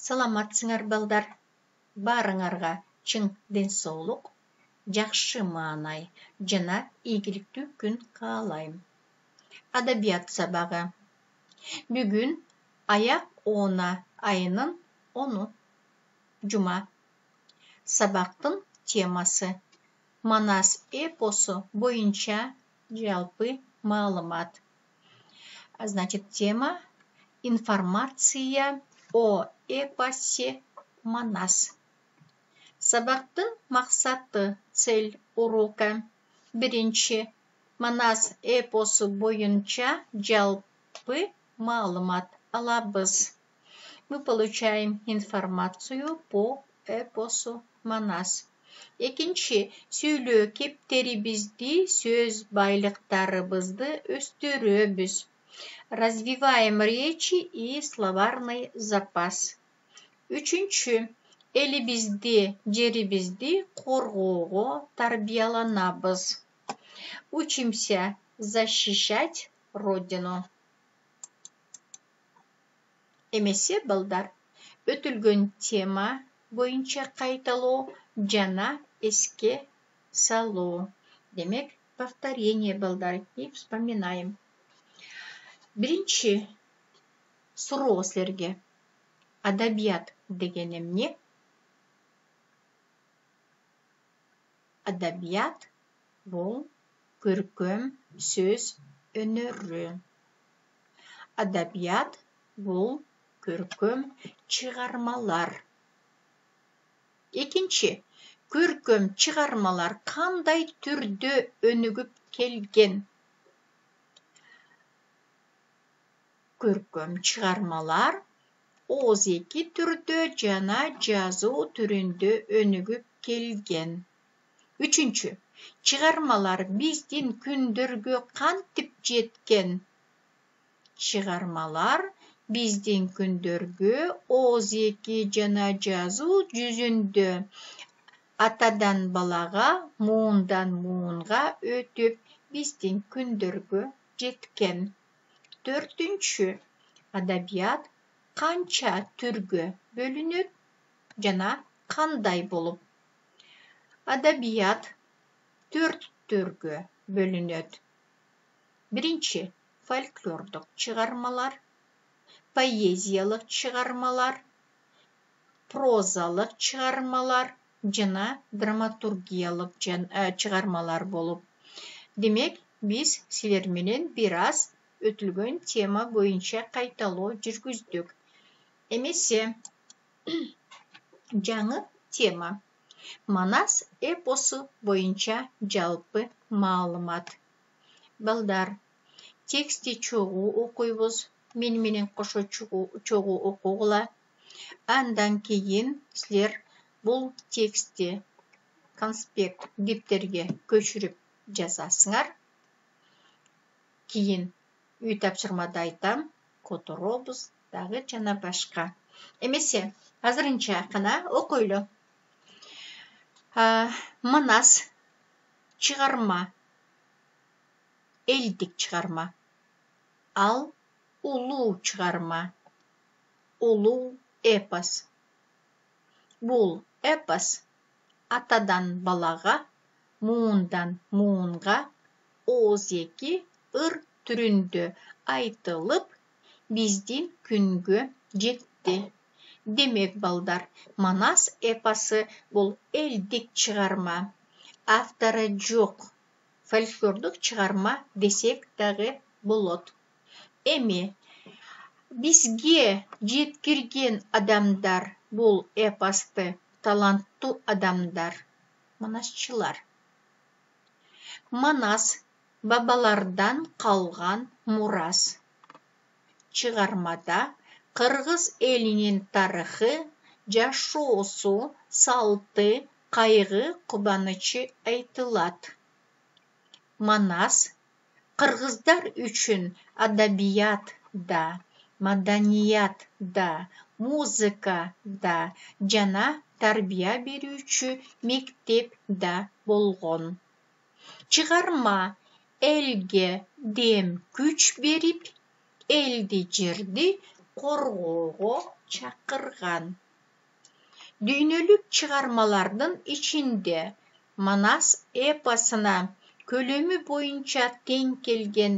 Саламатсыңар балдар, барыңарға чың денсаулық, жақшы маанай, жана ийгиликтүү күн каалайм. Адабият сабагы. Бүгүн аяк оона айынын 10-у, жума. Сабактын темасы Манас эпосу боюнча жалпы маалымат. Значит, тема информация о эпосе Манас. Сабактын максаты, цель урока. Биринчи, Манас эпосу боюнча жалпы маалымат алабыз. Мы получаем информацию по эпосу Манас. Экинчи, сүйлөө кептерибизди, сөз байлыктарыбызды өстүрөбүз. Развиваем речи и словарный запас. Үчүнчү, элибизди, жерибизди коргоого тарбияланабыз. Учимся защищать Родину. Эмесе балдар, өтүлгөн тема боюнча кайталоо жана эске салуу. Демек, повторение балдар, и вспоминаем. Биринчи суроо силерге. Адабият деген эмне? Адабият бул көркөм сөз өнөрү. Адабият бул көркөм чыгармалар. Экинчи, көркөм чыгармалар кандай түрдө өнүгүп келген? Көркөм чыгармалар ооз-эки түрдө жана жазуу түрүндө өнүгүп келген. Үчүнчү, чыгармалар биздин күндөргө кантип жеткен? Чыгармалар биздин күндөргө ооз-эки жана жазуу жүзүндө атадан балага, муундан муунга өтүп, биздин күндөргө жеткен. Төртүнчү, адабият канча түргө бөлүнөт жана кандай болуп? Адабият 4 түргө бөлүнөт. Биринчи, фольклордук чыгармалар, поэзиялык чыгармалар, прозалык чыгармалар жана драматургиялык чыгармалар болуп. Демек, биз силер менен бир аз өтүлгөн тема боюнча кайталоо жүргүздүк. Эмесе, жаңы тема Манас эпосу боюнча жалпы маалымат. Балдар, текстти чогуу окуйбуз, менен кошо чогуу окугула. Андан кийин силер бул текстти конспект диптерге көчүрүп жазасыңар. Кийин үй тапшырмада айтам, которобуз дагы жана башка. Эмесе, азырынча гана окуйлу. Манас чыгарма, элдик чыгарма. Ал улуу чыгарма, улуу эпос. Бул эпос атадан балага, муундан муунга ооз-эки ыр түрүндө айтылып, биздин күнгө жетти. Демек, балдар, Манас эпосу бул элдик чыгарма. Автору жок фольклордук чыгарма десек дагы болот. Эми бизге жеткирген адамдар бул эпосту таланттуу адамдар, манасчылар. Манас бабалардан калган мурас. Чыгармада кыргыз элинин тарыхы, жашоосу, салты, кайгы, кубанычы айтылат. Манас кыргыздар үчүн адабият да, маданият да, музыка да жана тарбия берүүчү мектеп да болгон. Чыгарма элге дем күч берип, элди жерди коргоого чакырган. Дүйнөлүк чыгармалардын ичинде Манас эпосуна көлөмү боюнча тең келген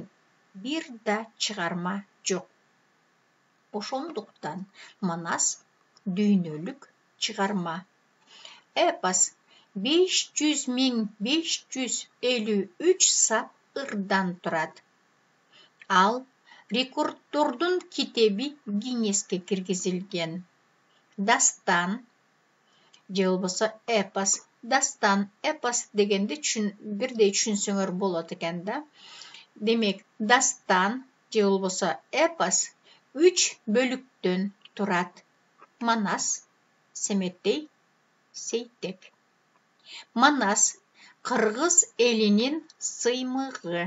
бир да чыгарма жок. Ошондуктан Манас дүйнөлүк чыгарма. Эпос 500.553 сап ырдан турат. Ал рекорддордун китеби Гиннеске киргизилген. Дастан же болбосо эпос. Дастан, эпос дегенди бирдей түшүнсөңөр болот экен да. Демек, дастан же болбосо эпос 3 бөлүктөн турат. Манас, Семетей, Сейтек. Манас кыргыз элинин сыймыгы.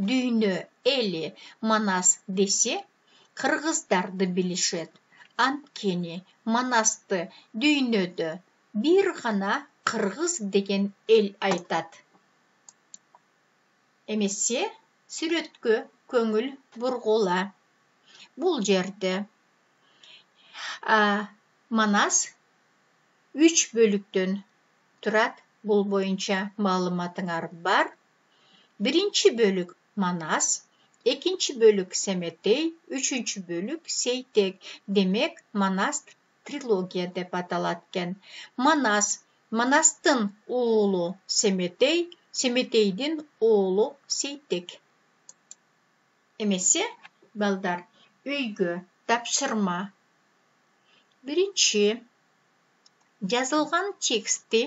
Дүйнө эли Манас десе, кыргыздарды билишет. Анткени Манасты дүйнөдө бир гана кыргыз деген эл айтат. Эмесе сүрөткө көңүл бургула. Бул жерде Манас 3 бөлүктөн турат. Бул боюнча маалыматыңар бар. Биринчи бөлүк Манас, экинчи бөлүк Семетей, үчүнчү бөлүк Сейтек. Демек, Манас трилогия деп аталат экен. Манас, Манастын уулу Семетей, Семетейдин уулу Сейтек. Эмесе, балдар, үйгө тапшырма. Биринчи, жазылган тексти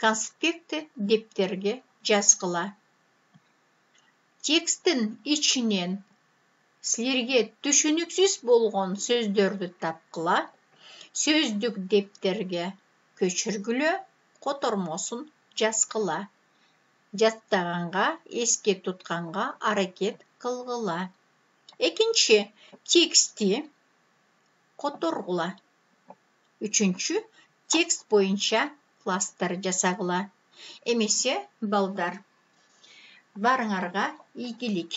конспекти дептерге жазгыла. Текстин ичинен силерге түшүнүксүз болгон сөздөрдү тапкыла, сөздүк дептерге көчүргүлө, котормосун жазгыла. Жаттаганга, эске тутканга аракет кылгыла. Экинчи, тексти которгула. Үчүнчү, текст боюнча класстар жасагыла. Эмесе, балдар, барыңарга ийгилик.